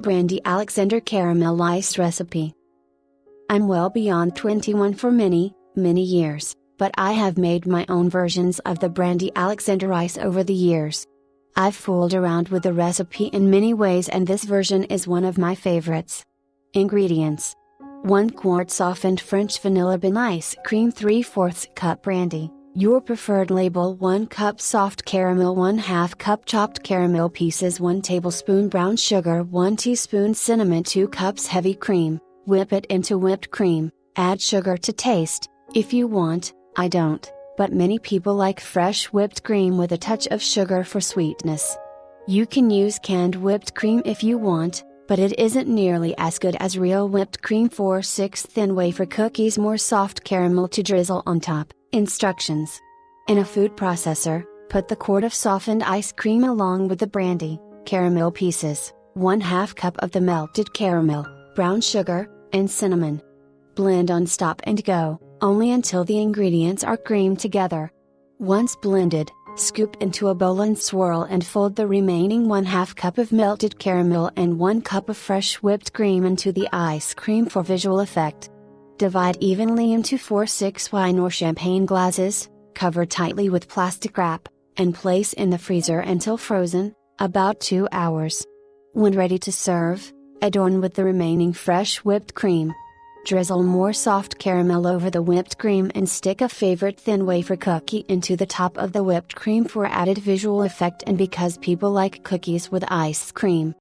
Brandy Alexander Caramel Ice Recipe. I'm well beyond 21 for many years, but I have made my own versions of the Brandy Alexander Ice over the years. I've fooled around with the recipe in many ways and this version is one of my favorites. Ingredients: 1 quart softened French vanilla bean ice cream, 3/4 cup brandy, your preferred label, 1 cup soft caramel, 1/2 cup chopped caramel pieces, 1 tablespoon brown sugar, 1 teaspoon cinnamon, 2 cups heavy cream. Whip it into whipped cream, add sugar to taste, if you want. I don't, but many people like fresh whipped cream with a touch of sugar for sweetness. You can use canned whipped cream if you want, but it isn't nearly as good as real whipped cream. 4/6 thin wafer cookies, more soft caramel to drizzle on top. Instructions: in a food processor, put the quart of softened ice cream along with the brandy, caramel pieces, 1/2 cup of the melted caramel, brown sugar, and cinnamon. Blend on stop and go, only until the ingredients are creamed together. Once blended, scoop into a bowl and swirl and fold the remaining 1/2 cup of melted caramel and 1 cup of fresh whipped cream into the ice cream for visual effect. Divide evenly into 4/6 wine or champagne glasses, cover tightly with plastic wrap, and place in the freezer until frozen, about 2 hours. When ready to serve, adorn with the remaining fresh whipped cream. Drizzle more soft caramel over the whipped cream and stick a favorite thin wafer cookie into the top of the whipped cream for added visual effect and because people like cookies with ice cream.